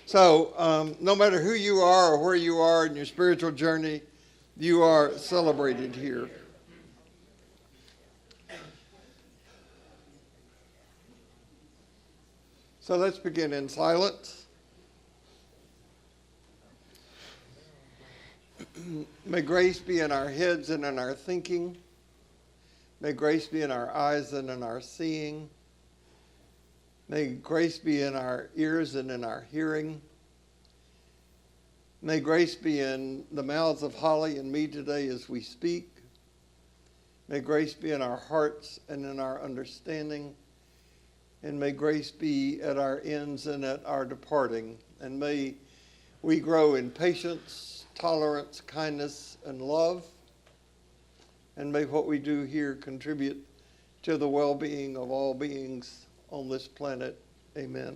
So no matter who you are or where you are in your spiritual journey, you are celebrated here. So let's begin in silence. May grace be in our heads and in our thinking. May grace be in our eyes and in our seeing. May grace be in our ears and in our hearing. May grace be in the mouths of Holly and me today as we speak. May grace be in our hearts and in our understanding. And may grace be at our ends and at our departing. And may we grow in patience, tolerance, kindness, and love. And may what we do here contribute to the well-being of all beings on this planet. Amen.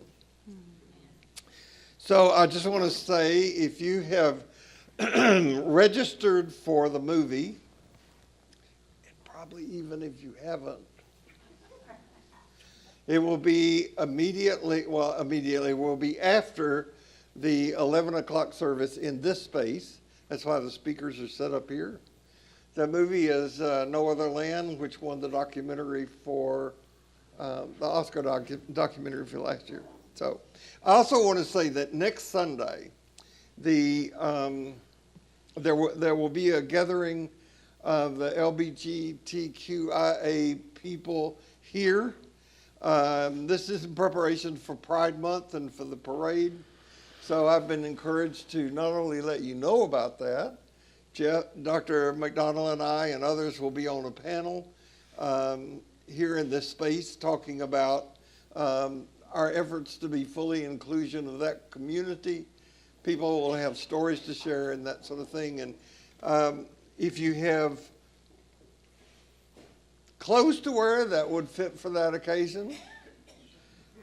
So I just want to say, if you have registered for the movie, and probably even if you haven't, it will be immediately will be after the 11 o'clock service in this space. That's why the speakers are set up here. The movie is No Other Land, which won the documentary for the Oscar documentary for last year. So I also want to say that next Sunday, there will be a gathering of the LGBTQIA people here. This is in preparation for Pride Month and for the parade. So I've been encouraged to not only let you know about that, Dr. McDonald and I and others will be on a panel here in this space talking about our efforts to be fully inclusion of that community. People will have stories to share and that sort of thing. And if you have clothes to wear that would fit for that occasion,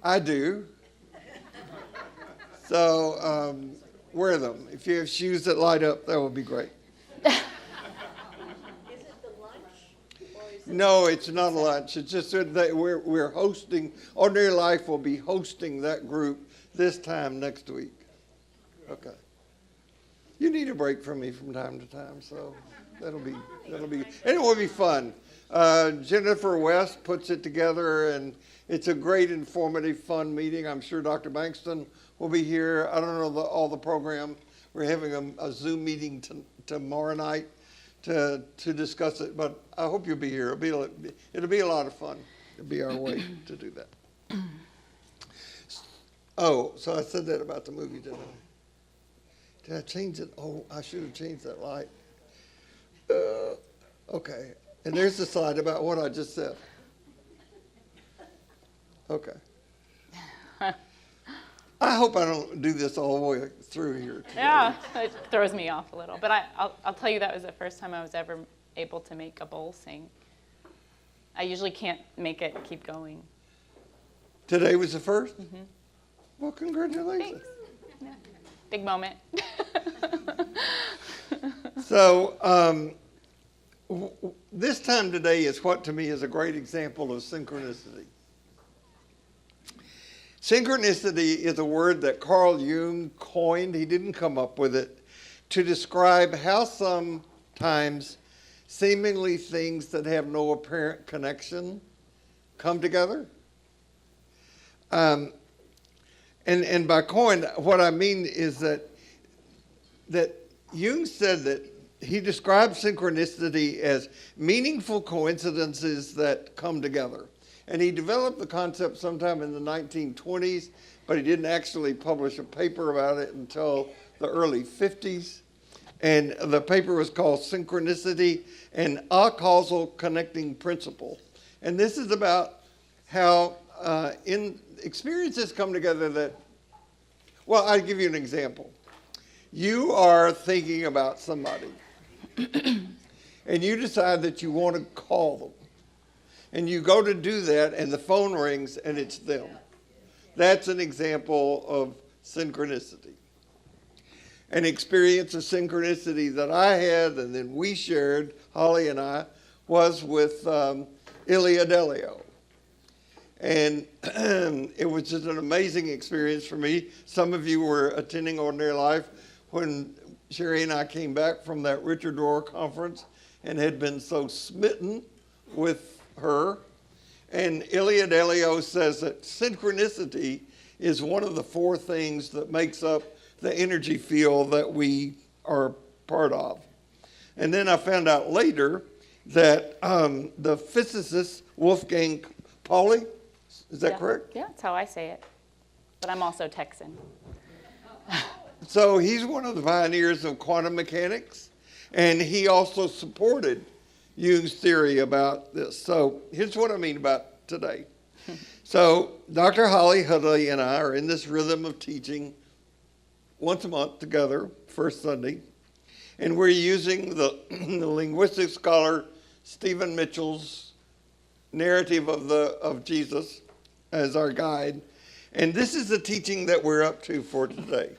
I do. So wear them. If you have shoes that light up, that would be great. Is it the lunch? Or is it No, it's not a lunch. It's just that we're hosting, Ordinary Life will be hosting that group this time next week. Okay. You need a break from me from time to time, so that'll be, and it will be fun. Jennifer West puts it together, and it's a great, informative, fun meeting. I'm sure Dr. Bankston will be here. I don't know all the program. We're having a Zoom meeting tomorrow night to discuss it, but I hope you'll be here. It'll be a lot of fun. It'll be our way to do that. Oh, so I said that about the movie, didn't I? Did I change it? Oh, I should have changed that light. Okay. And there's the slide about what I just said. Okay. I hope I don't do this all the way through here today. Yeah, it throws me off a little. But I'll tell you that was the first time I was ever able to make a bowl sing. I usually can't make it keep going. Today was the first? Mm-hmm. Well, congratulations. Thanks. Yeah. Big moment. So this time today is what to me is a great example of synchronicity. Synchronicity is a word that Carl Jung coined. He didn't come up with it, to describe how sometimes seemingly things that have no apparent connection come together. And by coin, what I mean is that Jung said that he described synchronicity as meaningful coincidences that come together. And he developed the concept sometime in the 1920s, but he didn't actually publish a paper about it until the early 50s. And the paper was called Synchronicity and a Causal Connecting Principle. And this is about how in experiences come together that, well, I'll give you an example. You are thinking about somebody, and you decide that you want to call them. And you go to do that, and the phone rings, and it's them. That's an example of synchronicity. An experience of synchronicity that I had, and then we shared, Holly and I, was with Ilya Delio. And it was just an amazing experience for me. Some of you were attending Ordinary Life when Sherry and I came back from that Richard Rohr conference and had been so smitten with her. And Ilia Delio says that synchronicity is one of the four things that makes up the energy field that we are part of. And then I found out later that the physicist Wolfgang Pauli, is that correct? Yeah, that's how I say it. But I'm also Texan. So he's one of the pioneers of quantum mechanics, and he also supported Jung's theory about this. So here's what I mean about today. So Dr. Holly Hudley and I are in this rhythm of teaching once a month together, first Sunday, and we're using the linguistic scholar Stephen Mitchell's narrative of Jesus as our guide. And this is the teaching that we're up to for today.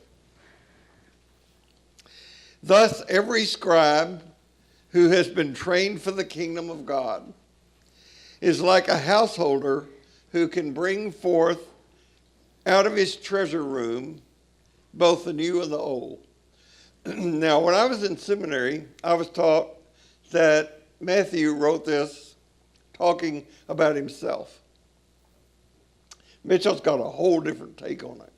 Thus, every scribe who has been trained for the kingdom of God is like a householder who can bring forth out of his treasure room both the new and the old. Now, when I was in seminary, I was taught that Matthew wrote this talking about himself. Mitchell's got a whole different take on it,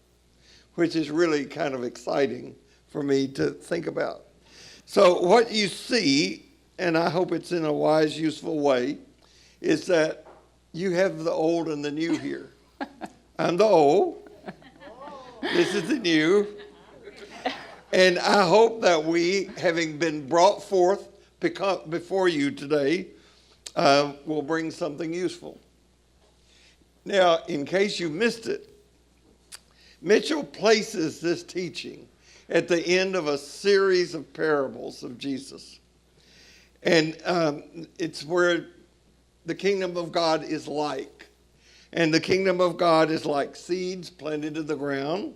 which is really kind of exciting for me to think about. So what you see, and I hope it's in a wise, useful way, is that you have the old and the new here. I'm the old. This is the new. And I hope that we, having been brought forth before you today, will bring something useful. Now, in case you missed it, Mitchell places this teaching at the end of a series of parables of Jesus. And it's where the kingdom of God is like. And the kingdom of God is like seeds planted in the ground.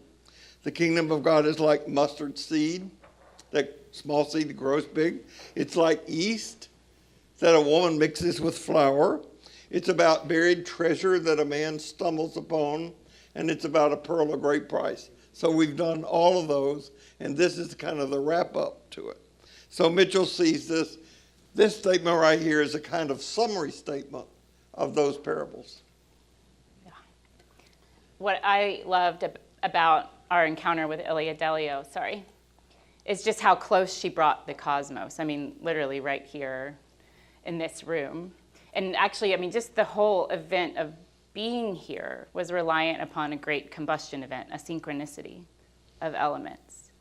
The kingdom of God is like mustard seed, that small seed that grows big. It's like yeast that a woman mixes with flour. It's about buried treasure that a man stumbles upon. And it's about a pearl of great price. So we've done all of those, and this is kind of the wrap-up to it. So Mitchell sees this statement right here as a kind of summary statement of those parables. Yeah. What I loved about our encounter with Ilia Delio, is just how close she brought the cosmos. I mean, literally right here in this room. And actually, I mean, just the whole event of being here was reliant upon a great combustion event, a synchronicity of elements.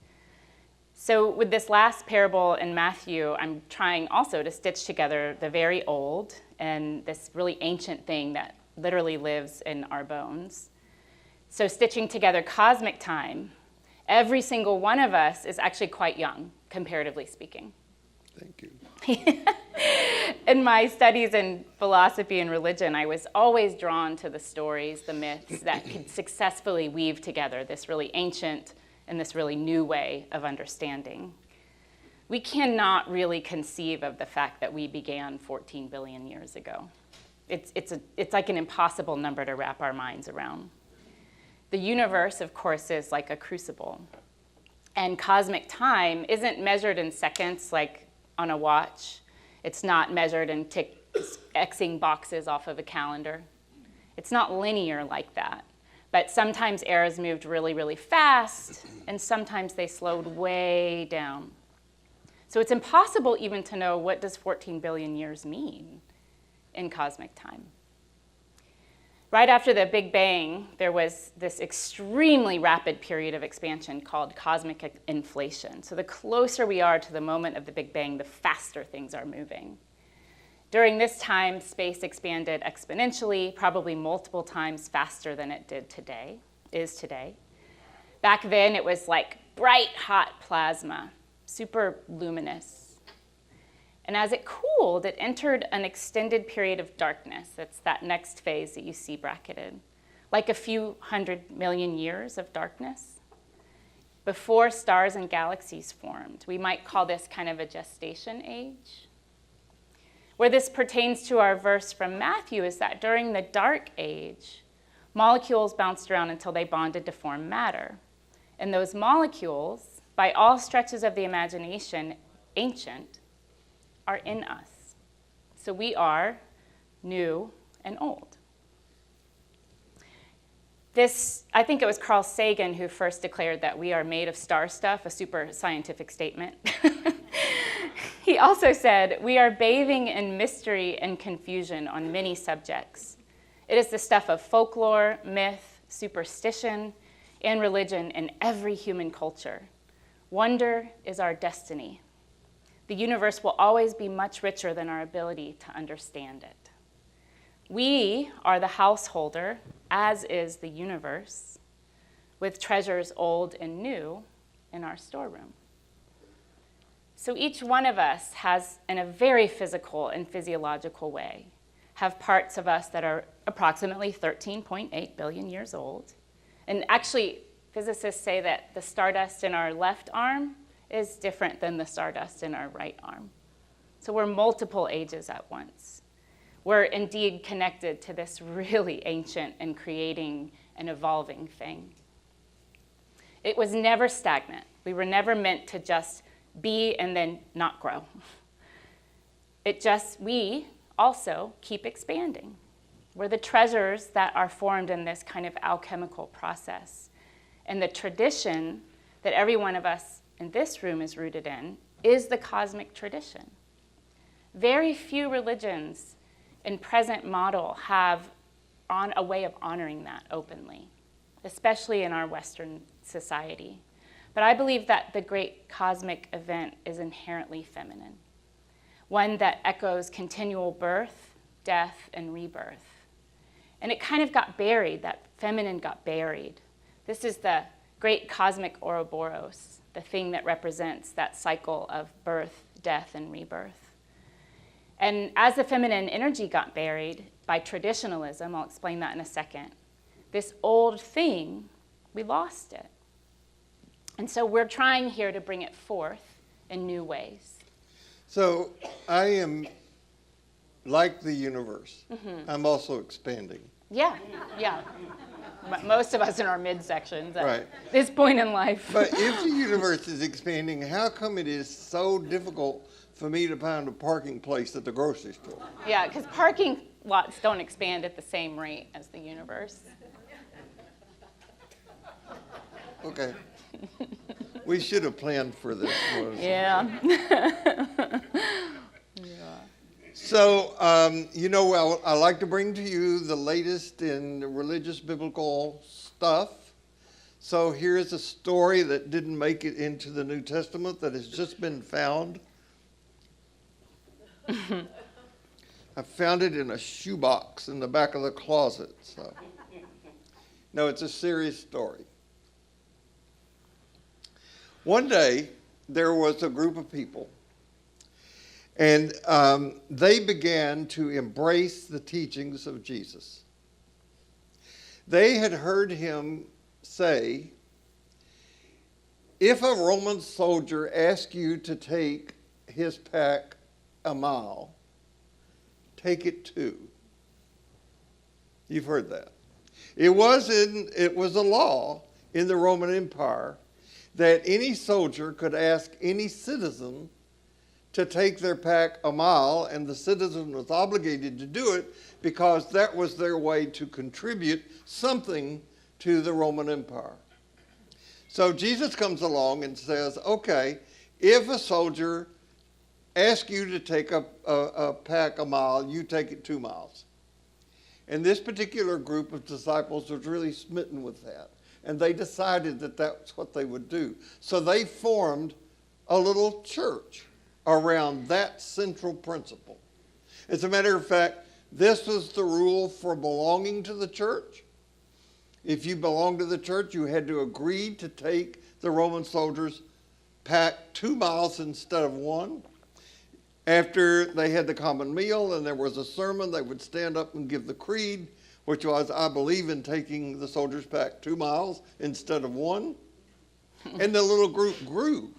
So with this last parable in Matthew, I'm trying also to stitch together the very old and this really ancient thing that literally lives in our bones. So stitching together cosmic time, every single one of us is actually quite young, comparatively speaking. Thank you. In my studies in philosophy and religion, I was always drawn to the stories, the myths that could successfully weave together this really ancient and this really new way of understanding. We cannot really conceive of the fact that we began 14 billion years ago. It's like an impossible number to wrap our minds around. The universe, of course, is like a crucible. And cosmic time isn't measured in seconds like on a watch. It's not measured in Xing boxes off of a calendar. It's not linear like that. But sometimes eras moved really, really fast, and sometimes they slowed way down. So it's impossible even to know what does 14 billion years mean in cosmic time. Right after the Big Bang, there was this extremely rapid period of expansion called cosmic inflation. So the closer we are to the moment of the Big Bang, the faster things are moving. During this time, space expanded exponentially, probably multiple times faster than it is today. Back then, it was like bright, hot plasma, super luminous. And as it cooled, it entered an extended period of darkness. That's that next phase that you see bracketed, like a few 100 million years of darkness before stars and galaxies formed. We might call this kind of a gestation age. Where this pertains to our verse from Matthew is that during the Dark Age, molecules bounced around until they bonded to form matter. And those molecules, by all stretches of the imagination, ancient, are in us. So we are new and old. I think it was Carl Sagan who first declared that we are made of star stuff, a super scientific statement. He also said, we are bathing in mystery and confusion on many subjects. It is the stuff of folklore, myth, superstition, and religion in every human culture. Wonder is our destiny. The universe will always be much richer than our ability to understand it. We are the householder, as is the universe, with treasures old and new in our storeroom. So each one of us has, in a very physical and physiological way, have parts of us that are approximately 13.8 billion years old. And actually, physicists say that the stardust in our left arm is different than the stardust in our right arm. So we're multiple ages at once. We're indeed connected to this really ancient and creating and evolving thing. It was never stagnant. We were never meant to just be and then not grow. We also keep expanding. We're the treasures that are formed in this kind of alchemical process. And the tradition that every one of us in this room is rooted in is the cosmic tradition. Very few religions in present model have a way of honoring that openly, especially in our Western society. But I believe that the great cosmic event is inherently feminine, one that echoes continual birth, death, and rebirth. And it kind of got buried, that feminine got buried. This is the great cosmic Ouroboros, the thing that represents that cycle of birth, death, and rebirth. And as the feminine energy got buried by traditionalism, I'll explain that in a second, this old thing, we lost it. And so we're trying here to bring it forth in new ways. So I am like the universe. Mm-hmm. I'm also expanding. Yeah. Most of us in our midsections at right. this point in life. But if the universe is expanding, how come it is so difficult for me to find a parking place at the grocery store? Yeah, because parking lots don't expand at the same rate as the universe. Okay. We should have planned for this. Yeah. So, I like to bring to you the latest in religious biblical stuff. So here's a story that didn't make it into the New Testament that has just been found. I found it in a shoebox in the back of the closet. So. No, it's a serious story. One day, there was a group of people, and they began to embrace the teachings of Jesus. They had heard him say, if a Roman soldier asks you to take his pack a mile, take it 2. You've heard that. It was a law in the Roman Empire that any soldier could ask any citizen to take their pack a mile, and the citizen was obligated to do it because that was their way to contribute something to the Roman Empire. So Jesus comes along and says, okay, if a soldier asks you to take a pack a mile, you take it 2 miles. And this particular group of disciples was really smitten with that. And they decided that that's what they would do. So they formed a little church around that central principle. As a matter of fact, this was the rule for belonging to the church. If you belonged to the church, you had to agree to take the Roman soldiers' pack 2 miles instead of 1. After they had the common meal and there was a sermon, they would stand up and give the creed, which was, I believe in taking the soldiers' pack 2 miles instead of 1. And the little group grew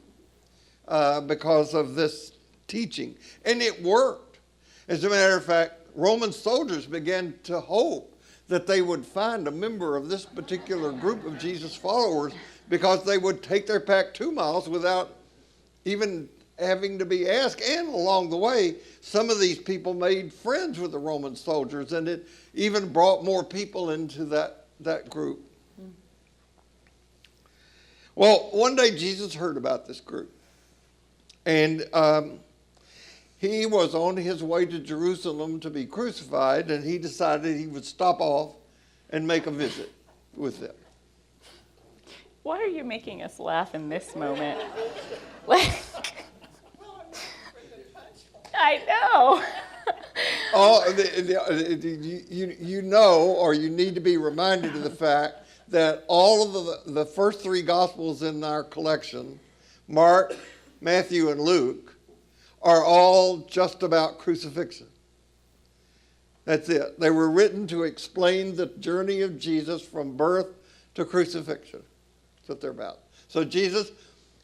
because of this teaching. And it worked. As a matter of fact, Roman soldiers began to hope that they would find a member of this particular group of Jesus followers, because they would take their pack 2 miles without even having to be asked. And along the way, some of these people made friends with the Roman soldiers, and it even brought more people into that group. Well, one day Jesus heard about this group, and he was on his way to Jerusalem to be crucified, and he decided he would stop off and make a visit with them. Why are you making us laugh in this moment? Like, I know. Oh, you know, or you need to be reminded of the fact that all of the first 3 Gospels in our collection, Mark, Matthew, and Luke, are all just about crucifixion. That's it. They were written to explain the journey of Jesus from birth to crucifixion. That's what they're about. So Jesus,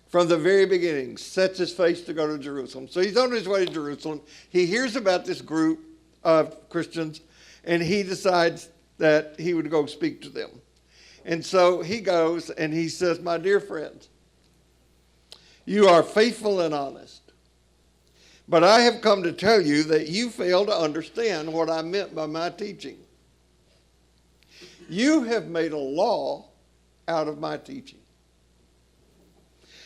from the very beginning, sets his face to go to Jerusalem. So he's on his way to Jerusalem. He hears about this group of Christians, and he decides that he would go speak to them. And so he goes and he says, "My dear friends, you are faithful and honest, but I have come to tell you that you fail to understand what I meant by my teaching. You have made a law out of my teaching.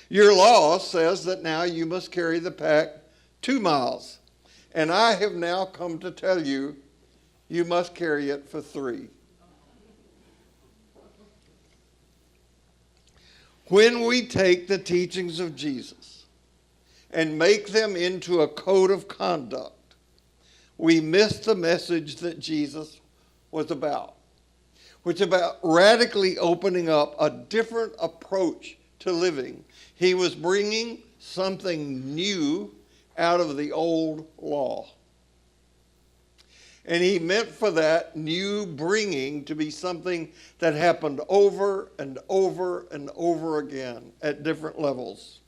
Your law says that now you must carry the pack 2 miles, and I have now come to tell you, you must carry it for 3. When we take the teachings of Jesus and make them into a code of conduct, we miss the message that Jesus was about, which is about radically opening up a different approach to living. He was bringing something new out of the old law. And he meant for that new bringing to be something that happened over and over and over again at different levels.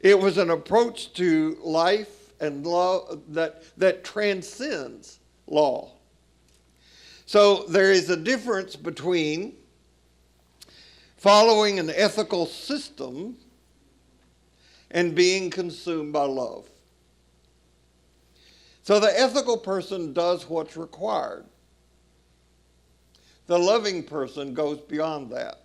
It was an approach to life and love that transcends law. So there is a difference between following an ethical system and being consumed by love. So the ethical person does what's required. The loving person goes beyond that.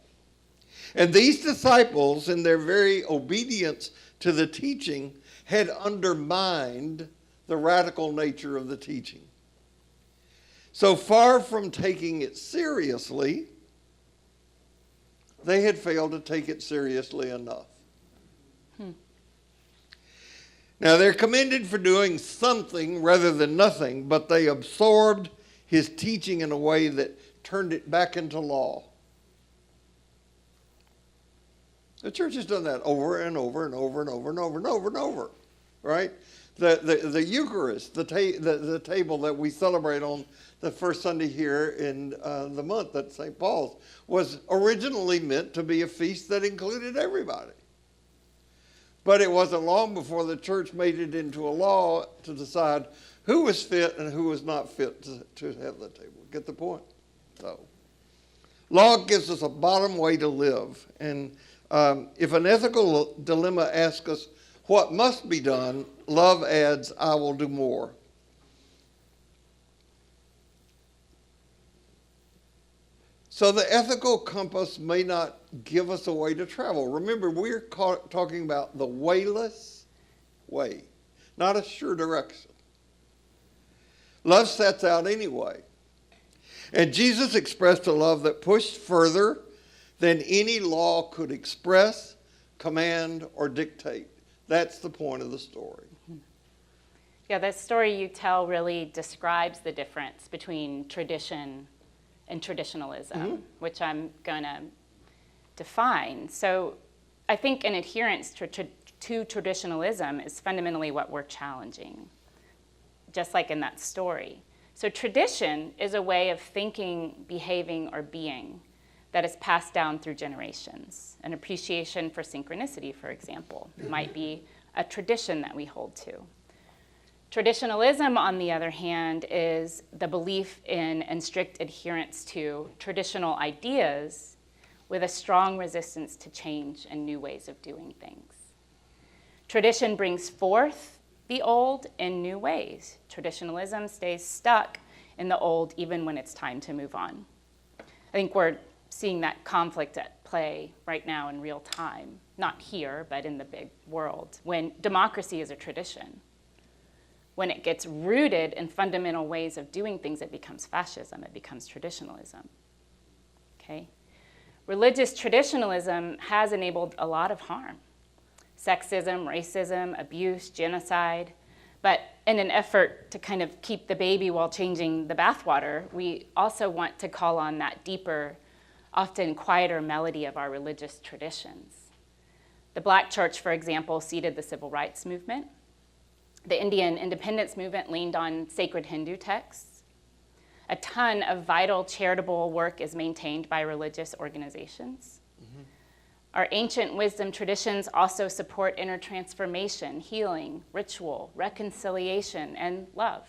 And these disciples, in their very obedience to the teaching, had undermined the radical nature of the teaching. So far from taking it seriously, they had failed to take it seriously enough. Now, they're commended for doing something rather than nothing, but they absorbed his teaching in a way that turned it back into law. The church has done that over and over and over and over and over and over and over, right? The Eucharist, the table that we celebrate on the first Sunday here in the month at St. Paul's, was originally meant to be a feast that included everybody. But it wasn't long before the church made it into a law to decide who was fit and who was not fit to have the table. Get the point? So, law gives us a bottom way to live. And if an ethical dilemma asks us what must be done, love adds, I will do more. So the ethical compass may not give us a way to travel. Remember, we're talking about the wayless way, not a sure direction. Love sets out anyway. And Jesus expressed a love that pushed further than any law could express, command, or dictate. That's the point of the story. Yeah, that story you tell really describes the difference between tradition and traditionalism, which I'm going to define. So I think an adherence to traditionalism is fundamentally what we're challenging, just like in that story. So tradition is a way of thinking, behaving, or being that is passed down through generations. An appreciation for synchronicity, for example, might be a tradition that we hold to. Traditionalism, on the other hand, is the belief in and strict adherence to traditional ideas with a strong resistance to change and new ways of doing things. Tradition brings forth the old in new ways. Traditionalism stays stuck in the old even when it's time to move on. I think we're seeing that conflict at play right now in real time, not here, but in the big world, when democracy is a tradition. When it gets rooted in fundamental ways of doing things, it becomes fascism, it becomes traditionalism. Okay? Religious traditionalism has enabled a lot of harm. Sexism, racism, abuse, genocide. But in an effort to kind of keep the baby while changing the bathwater, we also want to call on that deeper, often quieter melody of our religious traditions. The Black church, for example, seeded the civil rights movement. The Indian independence movement leaned on sacred Hindu texts. A ton of vital charitable work is maintained by religious organizations. Mm-hmm. Our ancient wisdom traditions also support inner transformation, healing, ritual, reconciliation, and love.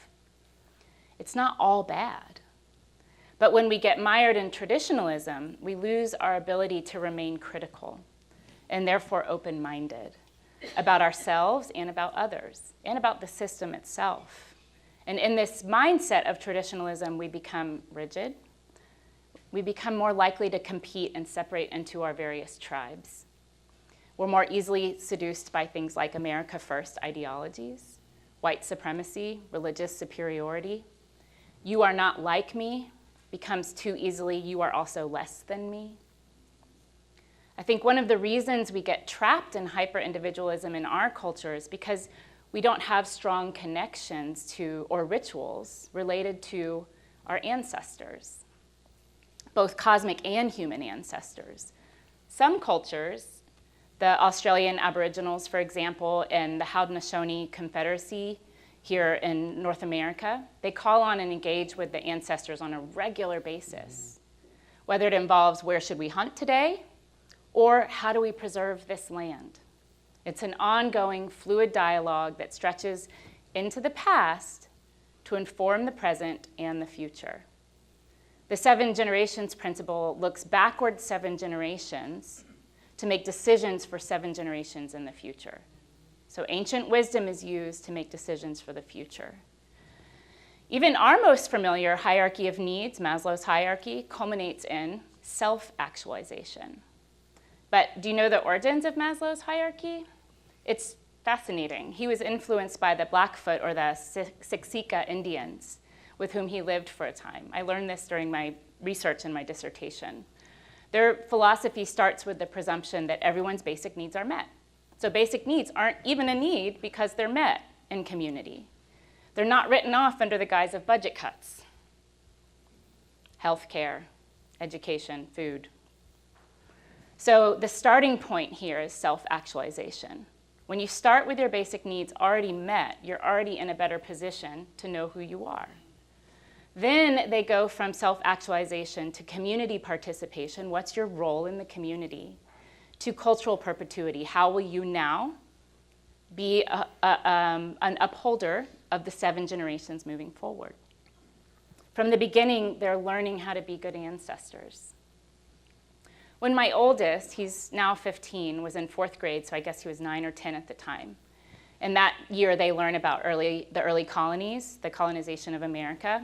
It's not all bad. But when we get mired in traditionalism, we lose our ability to remain critical and therefore open-minded about ourselves and about others and about the system itself. And in this mindset of traditionalism, we become rigid. We become more likely to compete and separate into our various tribes. We're more easily seduced by things like America First ideologies, white supremacy, religious superiority. You are not like me becomes too easily, you are also less than me. I think one of the reasons we get trapped in hyper-individualism in our culture is because we don't have strong connections to or rituals related to our ancestors, both cosmic and human ancestors. Some cultures, the Australian Aboriginals, for example, and the Haudenosaunee Confederacy here in North America, they call on and engage with the ancestors on a regular basis, whether it involves where should we hunt today or how do we preserve this land. It's an ongoing, fluid dialogue that stretches into the past to inform the present and the future. The 7 generations principle looks backward 7 generations to make decisions for 7 generations in the future. So ancient wisdom is used to make decisions for the future. Even our most familiar hierarchy of needs, Maslow's hierarchy, culminates in self-actualization. But do you know the origins of Maslow's hierarchy? It's fascinating. He was influenced by the Blackfoot or the Siksika Indians, with whom he lived for a time. I learned this during my research in my dissertation. Their philosophy starts with the presumption that everyone's basic needs are met. So basic needs aren't even a need because they're met in community. They're not written off under the guise of budget cuts. Healthcare, education, food. So the starting point here is self-actualization. When you start with your basic needs already met, you're already in a better position to know who you are. Then they go from self-actualization to community participation. What's your role in the community? To cultural perpetuity. How will you now be an upholder of the 7 generations moving forward? From the beginning, they're learning how to be good ancestors. When my oldest, he's now 15, was in 4th grade, so I guess he was 9 or 10 at the time. And that year they learn about the early colonies, the colonization of America.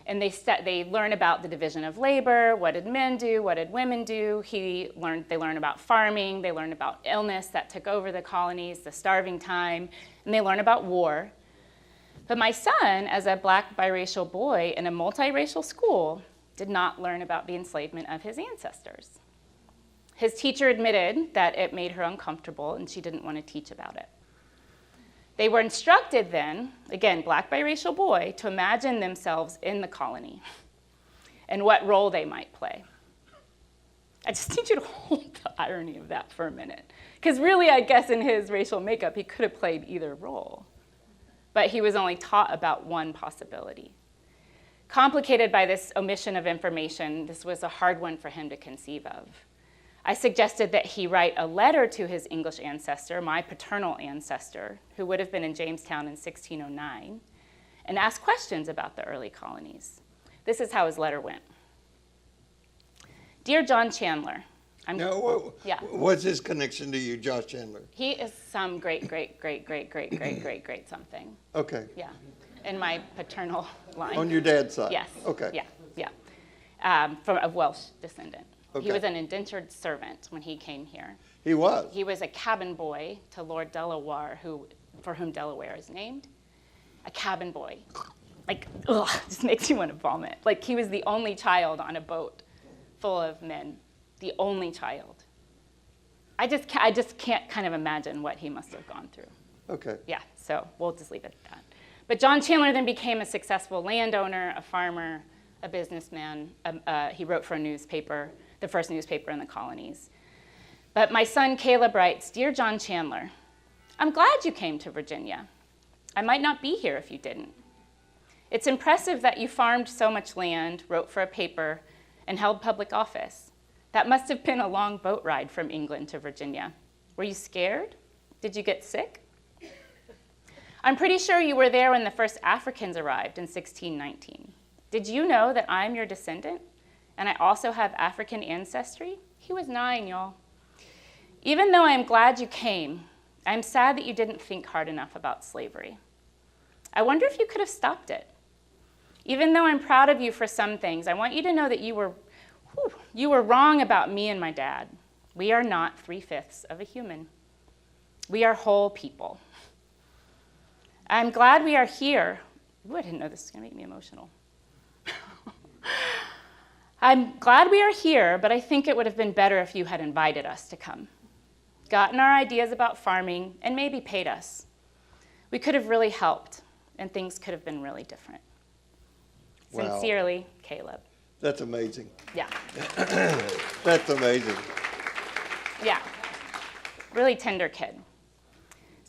And they learn about the division of labor, what did men do, what did women do. They learn about farming, they learn about illness that took over the colonies, the starving time, and they learn about war. But my son, as a Black biracial boy in a multiracial school, did not learn about the enslavement of his ancestors. His teacher admitted that it made her uncomfortable and she didn't want to teach about it. They were instructed then, again, Black biracial boy, to imagine themselves in the colony and what role they might play. I just need you to hold the irony of that for a minute. Because really, I guess in his racial makeup, he could have played either role. But he was only taught about one possibility. Complicated by this omission of information, this was a hard one for him to conceive of. I suggested that he write a letter to his English ancestor, my paternal ancestor, who would have been in Jamestown in 1609, and ask questions about the early colonies. This is how his letter went. Dear John Chandler, What's his connection to you, Josh Chandler? He is some great something. Okay. Yeah, in my paternal line. On your dad's side? Yes. Okay. Yeah. From a Welsh descendant. Okay. He was an indentured servant when he came here. He was? He was a cabin boy to Lord Delaware, for whom Delaware is named. A cabin boy. Like, ugh, just makes you want to vomit. Like, he was the only child on a boat full of men. The only child. I just can't kind of imagine what he must have gone through. Okay. Yeah, so we'll just leave it at that. But John Chandler then became a successful landowner, a farmer, a businessman. He wrote for a newspaper, the first newspaper in the colonies. But my son Caleb writes, Dear John Chandler, I'm glad you came to Virginia. I might not be here if you didn't. It's impressive that you farmed so much land, wrote for a paper, and held public office. That must have been a long boat ride from England to Virginia. Were you scared? Did you get sick? I'm pretty sure you were there when the first Africans arrived in 1619. Did you know that I'm your descendant? And I also have African ancestry? He was 9, y'all. Even though I am glad you came, I am sad that you didn't think hard enough about slavery. I wonder if you could have stopped it. Even though I'm proud of you for some things, I want you to know that you were wrong about me and my dad. We are not 3/5 of a human. We are whole people. I'm glad we are here. Ooh, I didn't know this was going to make me emotional. I'm glad we are here, but I think it would have been better if you had invited us to come, gotten our ideas about farming, and maybe paid us. We could have really helped, and things could have been really different. Wow. Sincerely, Caleb. That's amazing. Yeah. That's amazing. Yeah. Really tender kid.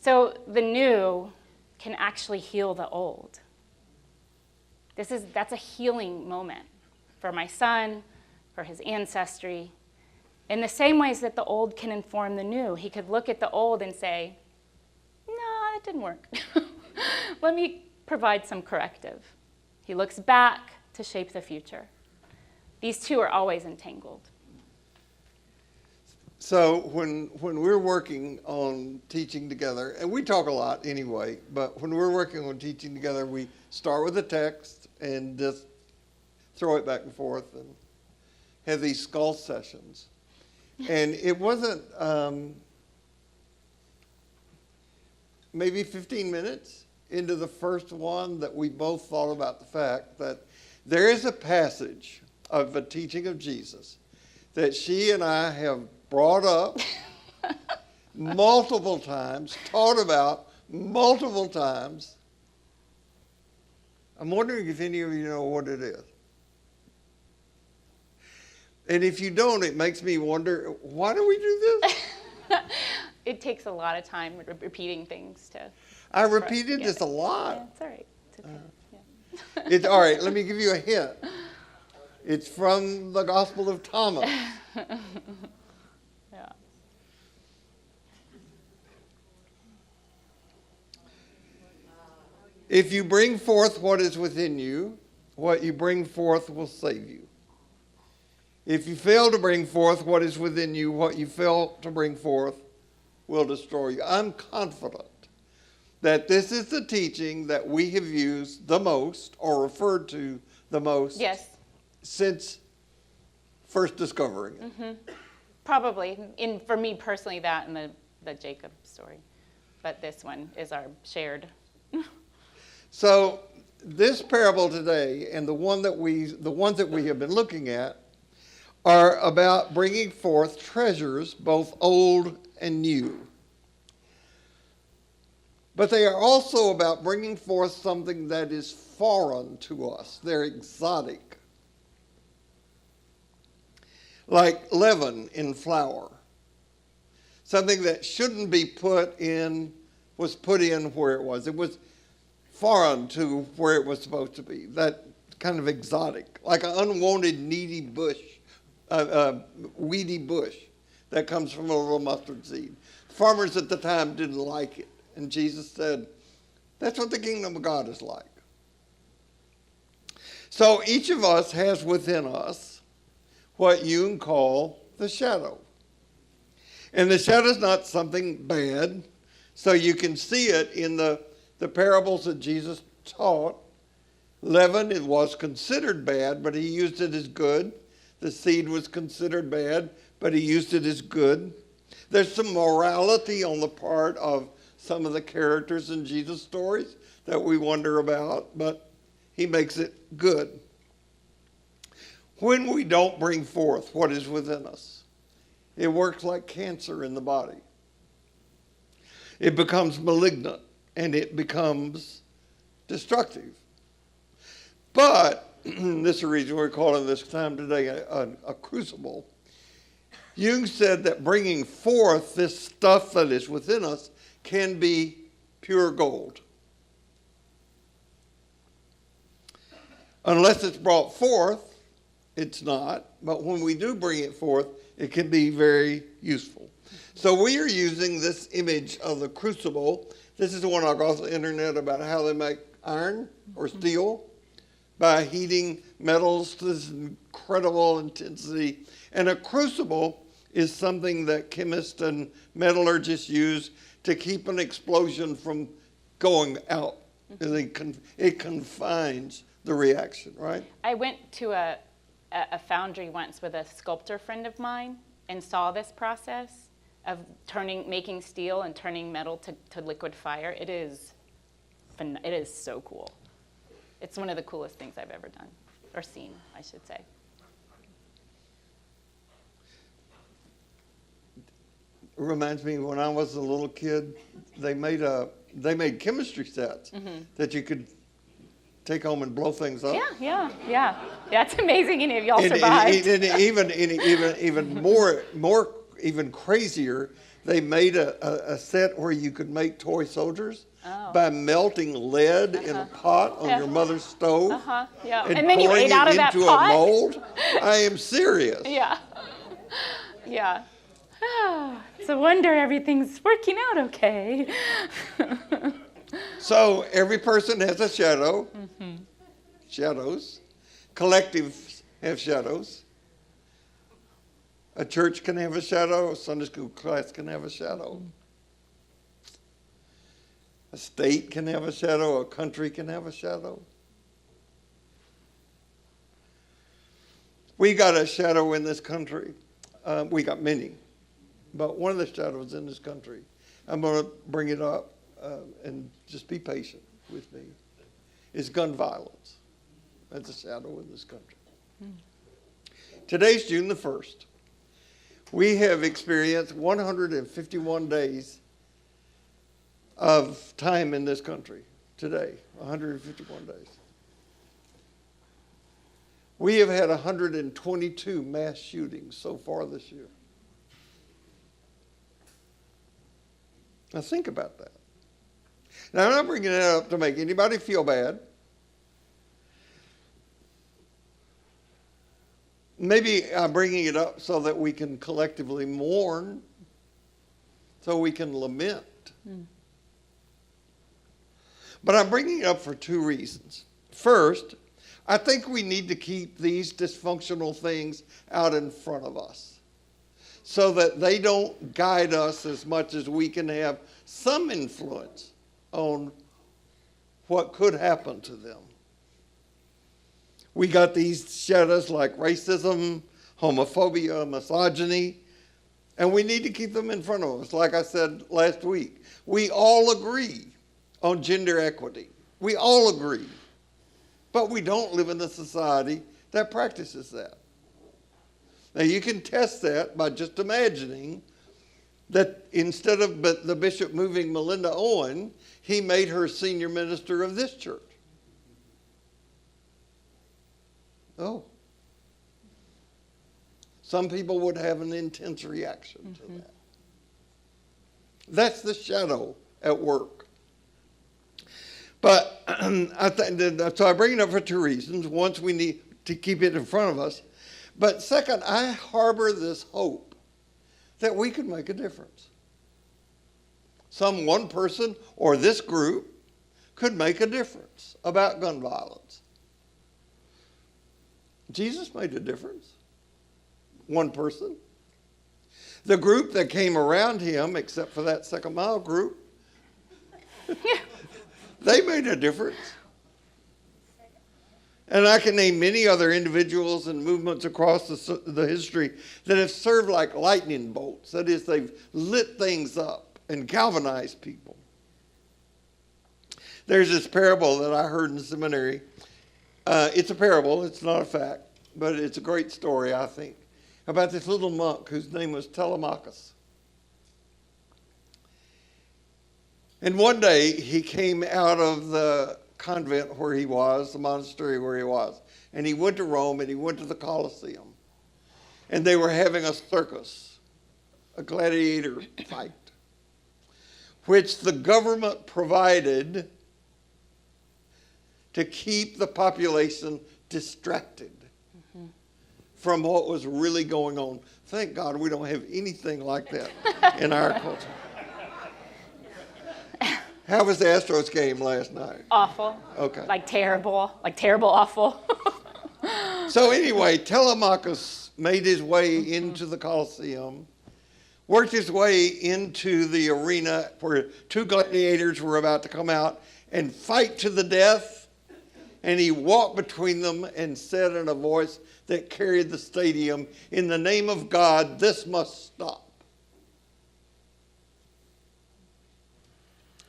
So the new can actually heal the old. That's a healing moment for my son, for his ancestry. In the same ways that the old can inform the new. He could look at the old and say, no, that didn't work. Let me provide some corrective. He looks back to shape the future. These two are always entangled. So when we're working on teaching together, and we talk a lot anyway, but when we're working on teaching together, we start with a text and just throw it back and forth and have these skull sessions. And it wasn't maybe 15 minutes into the first one that we both thought about the fact that there is a passage of a teaching of Jesus that she and I have brought up multiple times, taught about multiple times. I'm wondering if any of you know what it is. And if you don't, it makes me wonder, why do we do this? It takes a lot of time repeating things to... I repeated this a lot. Yeah, it's all right. It's okay. Yeah. It's all right, let me give you a hint. It's from the Gospel of Thomas. Yeah. If you bring forth what is within you, what you bring forth will save you. If you fail to bring forth what is within you, what you fail to bring forth will destroy you. I'm confident that this is the teaching that we have used the most or referred to the most since first discovering it. Mm-hmm. Probably. For me personally, that and the Jacob story. But this one is our shared. So this parable today and the ones that we have been looking at are about bringing forth treasures, both old and new. But they are also about bringing forth something that is foreign to us. They're exotic. Like leaven in flour. Something that shouldn't be put in, was put in where it was. It was foreign to where it was supposed to be. That kind of exotic. Like an unwanted, needy bush. Weedy bush that comes from a little mustard seed. Farmers at the time didn't like it. And Jesus said, that's what the kingdom of God is like. So each of us has within us what Jung call the shadow. And the shadow is not something bad. So you can see it in the parables that Jesus taught. Leaven, it was considered bad, but he used it as good. The seed was considered bad, but he used it as good. There's some morality on the part of some of the characters in Jesus' stories that we wonder about, but he makes it good. When we don't bring forth what is within us, it works like cancer in the body. It becomes malignant and it becomes destructive. But, this is the reason we're calling this time today a crucible. Jung said that bringing forth this stuff that is within us can be pure gold. Unless it's brought forth, it's not. But when we do bring it forth, it can be very useful. So we are using this image of the crucible. This is the one I got off the internet about how they make iron or steel by heating metals to this incredible intensity. And a crucible is something that chemists and metallurgists use to keep an explosion from going out. It confines the reaction, right? I went to a foundry once with a sculptor friend of mine and saw this process of making steel and turning metal to liquid fire. It is so cool. It's one of the coolest things I've ever done, or seen, I should say. It reminds me when I was a little kid, they made chemistry sets that you could take home and blow things up. Yeah. That's amazing. Any of y'all survived. And even crazier, they made a set where you could make toy soldiers by melting lead in a pot on your mother's stove and then you pouring ate out of it that into pot? a mold. I am serious. Yeah. It's a wonder everything's working out okay. So every person has a shadow. Shadows. Collectives have shadows. A church can have a shadow. A Sunday school class can have a shadow. A state can have a shadow. A country can have a shadow. We got a shadow in this country. We got many. But one of the shadows in this country, I'm going to bring it up and just be patient with me, is gun violence. That's a shadow in this country. Today's June the 1st. We have experienced 151 days of time in this country today, 151 days. We have had 122 mass shootings so far this year. Now think about that. Now I'm not bringing it up to make anybody feel bad. Maybe I'm bringing it up so that we can collectively mourn, so we can lament. But I'm bringing it up for two reasons. First, I think we need to keep these dysfunctional things out in front of us so that they don't guide us as much as we can have some influence on what could happen to them. We got these shadows like racism, homophobia, misogyny, and we need to keep them in front of us. Like I said last week, we all agree on gender equity. We all agree. But we don't live in a society that practices that. Now you can test that by just imagining that instead of the bishop moving Melinda Owen, he made her senior minister of this church. Oh. Some people would have an intense reaction to that. That's the shadow at work. But so I bring it up for two reasons. One, we need to keep it in front of us. But second, I harbor this hope that we could make a difference. Some one person or this group could make a difference about gun violence. Jesus made a difference. One person. The group that came around him, except for that second mile group, they made a difference. And I can name many other individuals and movements across the history that have served like lightning bolts. That is, they've lit things up and galvanized people. There's this parable that I heard in seminary. It's a parable, it's not a fact, but it's a great story, I think, about this little monk whose name was Telemachus. And one day he came out of the convent where he was, the monastery where he was, and he went to Rome and he went to the Colosseum. And they were having a circus, a gladiator fight, which the government provided to keep the population distracted from what was really going on. Thank God we don't have anything like that in our culture. How was the Astros game last night? Awful. Okay. Like terrible awful. So anyway, Telemachus made his way into the Colosseum, worked his way into the arena where two gladiators were about to come out and fight to the death. And he walked between them and said in a voice that carried the stadium, "In the name of God, this must stop."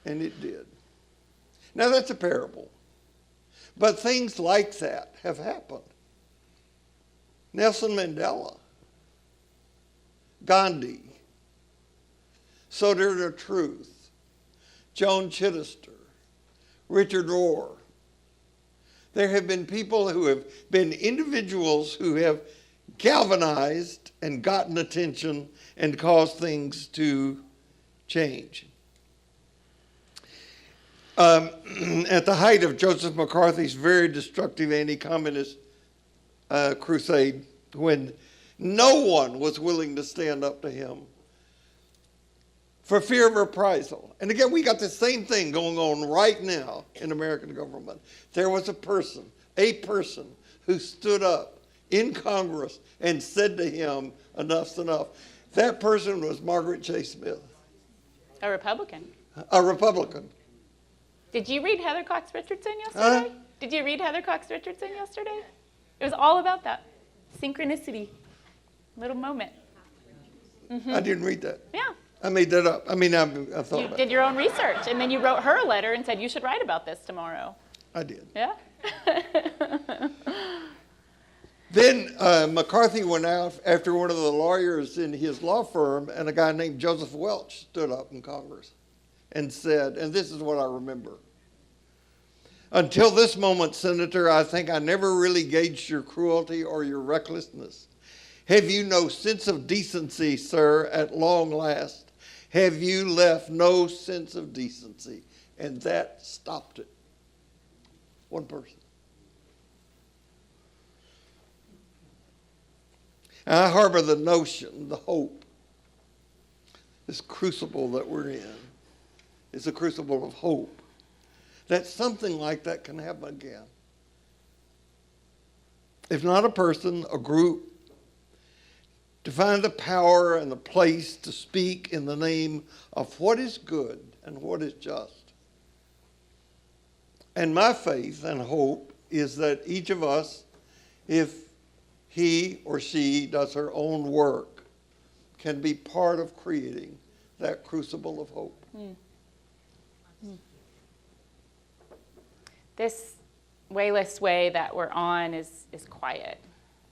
And it did. Now that's a parable. But things like that have happened. Nelson Mandela, Gandhi, Sojourner Truth, Joan Chittister, Richard Rohr. There have been people who have been individuals who have galvanized and gotten attention and caused things to change. At the height of Joseph McCarthy's very destructive anti-communist crusade, when no one was willing to stand up to him for fear of reprisal. And again, we got the same thing going on right now in American government. There was a person who stood up in Congress and said to him, "Enough's enough." That person was Margaret Chase Smith. A Republican. A Republican. Did you read Heather Cox Richardson yesterday? Did you read Heather Cox Richardson yesterday? It was all about that. Synchronicity. Little moment. I didn't read that. Yeah. I made that up. I mean, I thought You about did it. your own research, and then you wrote her a letter and said, you should write about this tomorrow. I did. Yeah? Then McCarthy went out after one of the lawyers in his law firm, and a guy named Joseph Welch stood up in Congress and said, and this is what I remember: "Until this moment, Senator, I think I never really gauged your cruelty or your recklessness. Have you no sense of decency, sir, at long last? Have you left no sense of decency?" And that stopped it. One person. And I harbor the notion, the hope, this crucible that we're in is a crucible of hope, that something like that can happen again. If not a person, a group, to find the power and the place to speak in the name of what is good and what is just. And my faith and hope is that each of us, if he or she does her own work, can be part of creating that crucible of hope. This wayless way that we're on is quiet.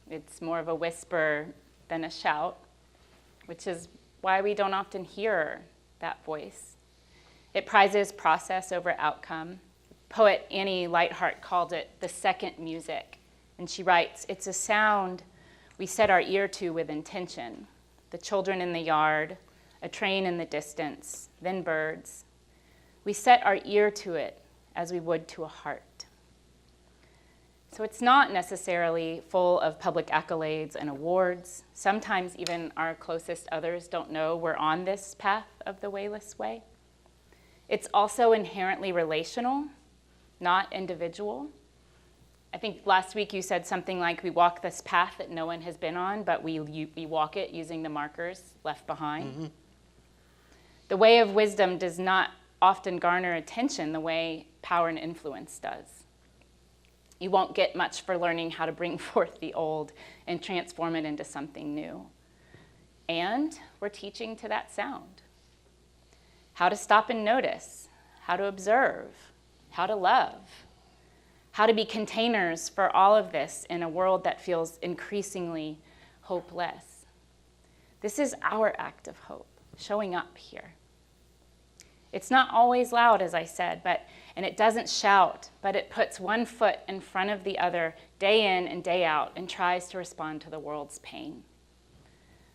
It's more of a whisper than a shout, which is why we don't often hear that voice. It prizes process over outcome. Poet Annie Lightheart called it the second music. And she writes, "It's a sound we set our ear to with intention. The children in the yard, a train in the distance, then birds. We set our ear to it as we would to a heart. So it's not necessarily full of public accolades and awards. Sometimes even our closest others don't know we're on this path of the wayless way. It's also inherently relational, not individual. I think last week you said something like we walk this path that no one has been on, but we walk it using the markers left behind. Mm-hmm. The way of wisdom does not often garner attention the way power and influence does. You won't get much for learning how to bring forth the old and transform it into something new. And we're teaching to that sound. How to stop and notice, how to observe, how to love, how to be containers for all of this in a world that feels increasingly hopeless. This is our act of hope, showing up here. It's not always loud, as I said, and it doesn't shout, but it puts one foot in front of the other day in and day out and tries to respond to the world's pain.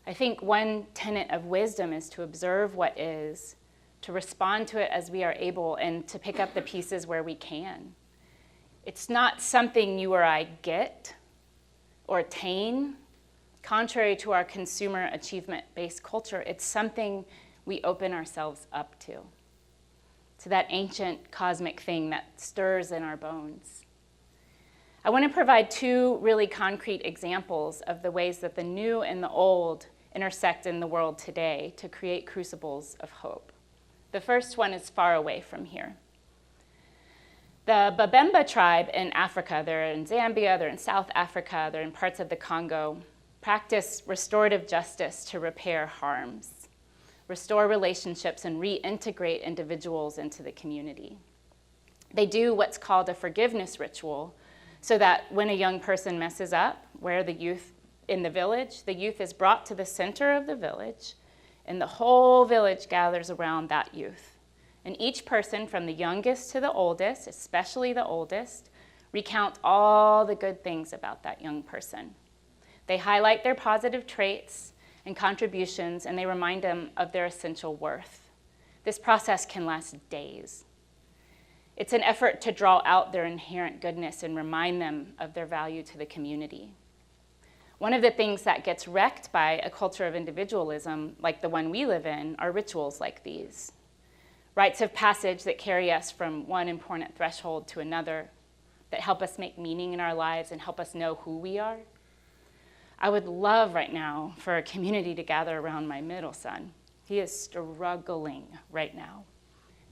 I think one tenet of wisdom is to observe what is, to respond to it as we are able, and to pick up the pieces where we can. It's not something you or I get or attain. Contrary to our consumer achievement-based culture, it's something we open ourselves up to that ancient cosmic thing that stirs in our bones. I want to provide two really concrete examples of the ways that the new and the old intersect in the world today to create crucibles of hope. The first one is far away from here. The Babemba tribe in Africa, they're in Zambia, they're in South Africa, they're in parts of the Congo, practice restorative justice to repair harms, restore relationships, and reintegrate individuals into the community. They do what's called a forgiveness ritual so that when a young person messes up, where the youth in the village, the youth is brought to the center of the village, and the whole village gathers around that youth. And each person, from the youngest to the oldest, especially the oldest, recount all the good things about that young person. They highlight their positive traits and contributions, and they remind them of their essential worth. This process can last days. It's an effort to draw out their inherent goodness and remind them of their value to the community. One of the things that gets wrecked by a culture of individualism, like the one we live in, are rituals like these. Rites of passage that carry us from one important threshold to another, that help us make meaning in our lives and help us know who we are. I would love right now for a community to gather around my middle son. He is struggling right now.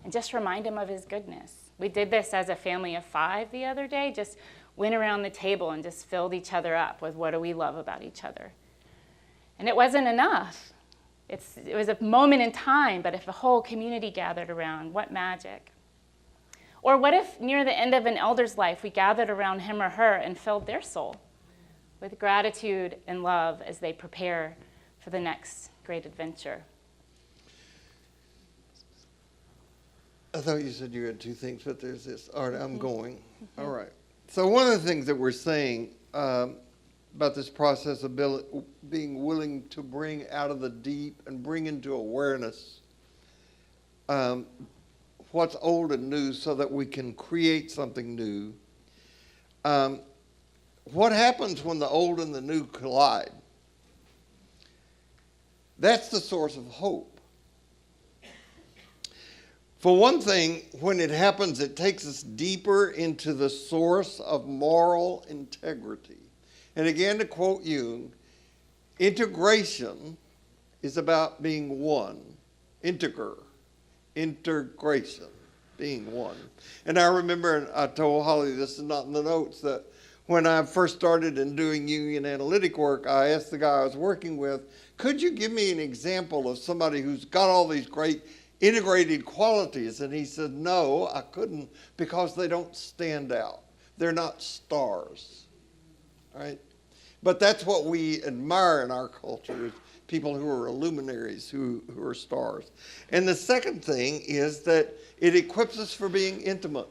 And just remind him of his goodness. We did this as a family of 5 the other day, just went around the table and just filled each other up with what do we love about each other. And it wasn't enough. It was a moment in time, but if a whole community gathered around, what magic. Or what if near the end of an elder's life, we gathered around him or her and filled their soul with gratitude and love as they prepare for the next great adventure. I thought you said you had 2 things, but there's this. All right, I'm going. All right. So one of the things that we're saying about this process of being willing to bring out of the deep and bring into awareness what's old and new so that we can create something new. What happens when the old and the new collide? That's the source of hope. For one thing, when it happens, it takes us deeper into the source of moral integrity. And again, to quote Jung, integration is about being one. Integration, being one. And I remember, and I told Holly, this is not in the notes, that when I first started in doing Jungian analytic work, I asked the guy I was working with, could you give me an example of somebody who's got all these great integrated qualities? And he said, no, I couldn't, because they don't stand out. They're not stars, right? But that's what we admire in our culture, is people who are luminaries, who are stars. And the second thing is that it equips us for being intimate.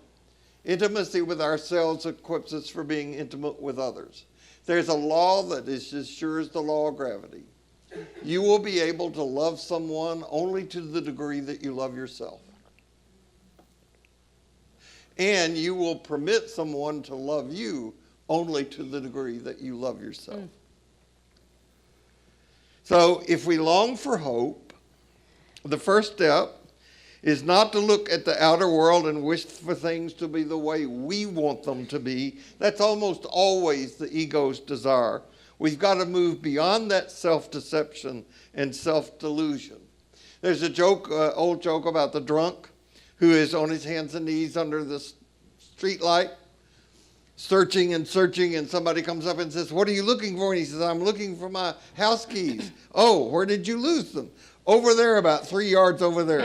Intimacy with ourselves equips us for being intimate with others. There's a law that is as sure as the law of gravity. You will be able to love someone only to the degree that you love yourself. And you will permit someone to love you only to the degree that you love yourself. So if we long for hope, the first step is not to look at the outer world and wish for things to be the way we want them to be. That's almost always the ego's desire. We've got to move beyond that self-deception and self-delusion. There's a joke, old joke about the drunk who is on his hands and knees under the street light, searching and searching, and somebody comes up and says, "What are you looking for?" And he says, "I'm looking for my house keys." "Oh, where did you lose them?" "Over there, about 3 yards over there."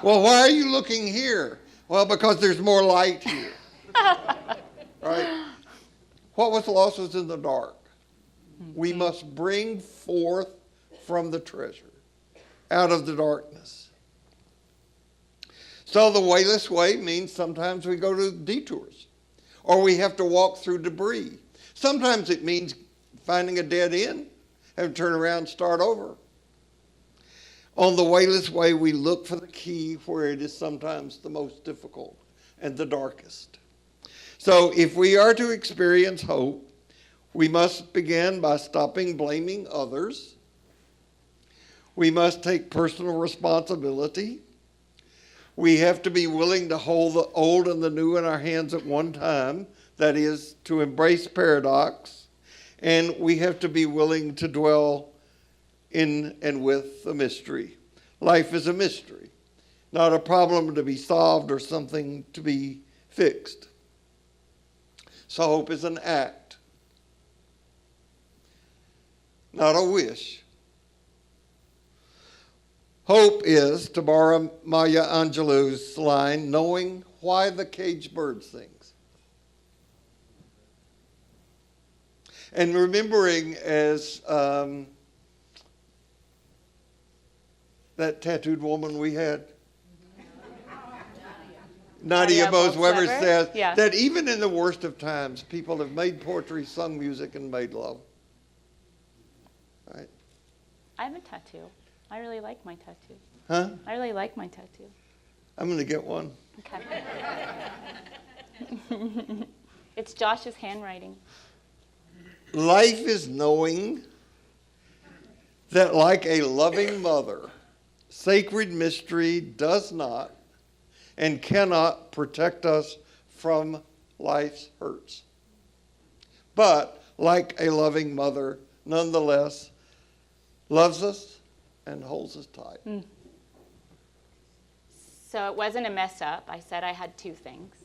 "Well, why are you looking here?" "Well, because there's more light here." Right? What was lost was in the dark. We must bring forth from the treasure, out of the darkness. So the wayless way means sometimes we go to detours, or we have to walk through debris. Sometimes it means finding a dead end, have to turn around and start over. On the wayless way, we look for the key where it is sometimes the most difficult and the darkest. So if we are to experience hope, we must begin by stopping blaming others. We must take personal responsibility. We have to be willing to hold the old and the new in our hands at one time, that is, to embrace paradox. And we have to be willing to dwell in and with the mystery. Life is a mystery, not a problem to be solved or something to be fixed. So hope is an act, not a wish. Hope is, to borrow Maya Angelou's line, knowing why the caged bird sings. And remembering, as that tattooed woman we had, Nadia Bose-Weber, says that even in the worst of times, people have made poetry, sung music, and made love. Right? I have a tattoo. I really like my tattoo. Huh? I really like my tattoo. I'm going to get one. Okay. It's Josh's handwriting. Life is knowing that, like a loving mother, sacred mystery does not and cannot protect us from life's hurts. But, like a loving mother, nonetheless, loves us and holds us tight. So it wasn't a mess up. I said I had two things.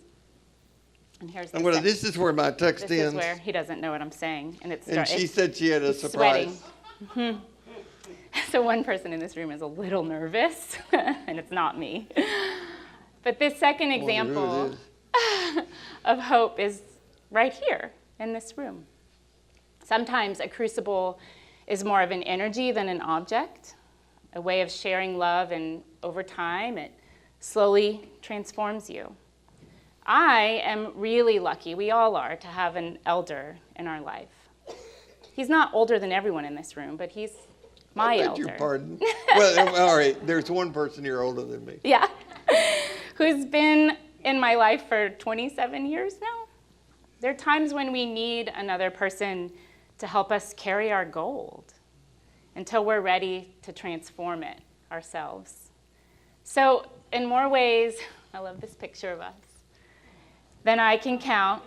And here's the This is where my text ends. This is where he doesn't know what I'm saying. And she said she had a surprise. Sweating. So one person in this room is a little nervous, and it's not me. But this second example of hope is right here in this room. Sometimes a crucible is more of an energy than an object, a way of sharing love, and over time it slowly transforms you. I am really lucky, we all are, to have an elder in our life. He's not older than everyone in this room, but he's my elder. I beg your pardon. Well, all right, there's one person here older than me. Yeah, who's been in my life for 27 years now. There are times when we need another person to help us carry our gold until we're ready to transform it ourselves. So in more ways, I love this picture of us, than I can count,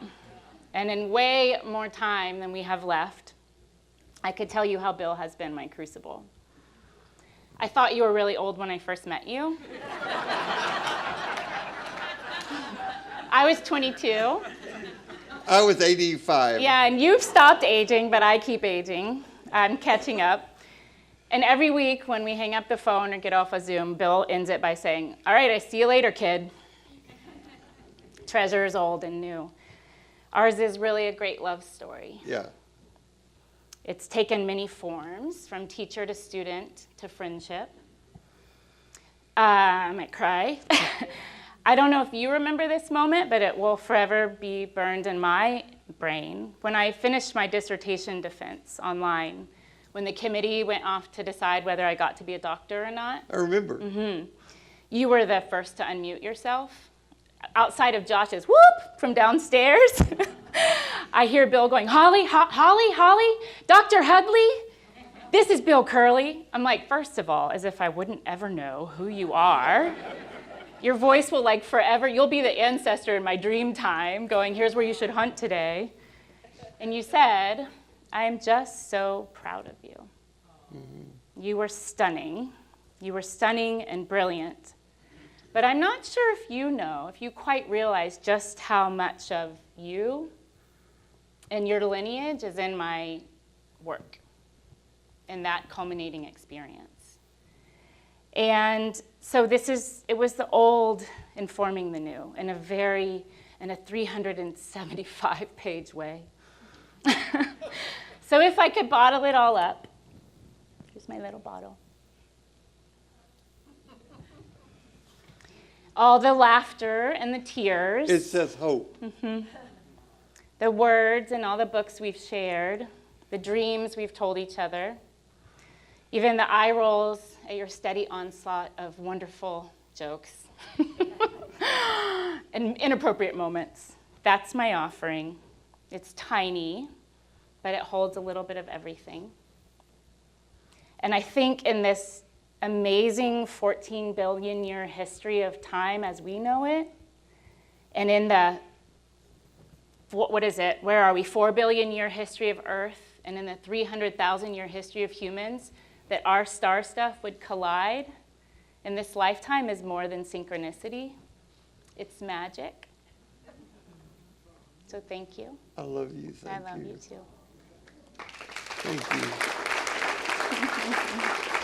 and in way more time than we have left, I could tell you how Bill has been my crucible. I thought you were really old when I first met you. I was 22. I was 85. Yeah, and you've stopped aging, but I keep aging. I'm catching up. And every week when we hang up the phone or get off a Zoom, Bill ends it by saying, "All right, I see you later, kid." Treasures old and new. Ours is really a great love story. Yeah. It's taken many forms, from teacher to student to friendship. I might cry. I don't know if you remember this moment, but it will forever be burned in my brain. When I finished my dissertation defense online, when the committee went off to decide whether I got to be a doctor or not. I remember. Mm-hmm. You were the first to unmute yourself. outside of Josh's whoop from downstairs, I hear Bill going, Holly, Dr. Hudley, this is Bill Kerley. I'm like, first of all, as if I wouldn't ever know who you are. Your voice will like forever, you'll be the ancestor in my dream time going, here's where you should hunt today. And you said, I am just so proud of you. Mm-hmm. You were stunning. You were stunning and brilliant. But I'm not sure if you quite realize just how much of you and your lineage is in my work, in that culminating experience. And so it was the old informing the new in a 375-page way. So if I could bottle it all up, here's my little bottle. All the laughter and the tears. It says hope. Mm-hmm. The words and all the books we've shared, the dreams we've told each other, even the eye rolls at your steady onslaught of wonderful jokes and inappropriate moments. That's my offering. It's tiny, but it holds a little bit of everything. And I think in this amazing 14 billion year history of time as we know it, and in the, what is it, where are we, 4 billion year history of Earth, and in the 300,000 year history of humans, that our star stuff would collide in this lifetime is more than synchronicity. It's magic. So thank you. I love you. Thank you. I love you too. Thank you.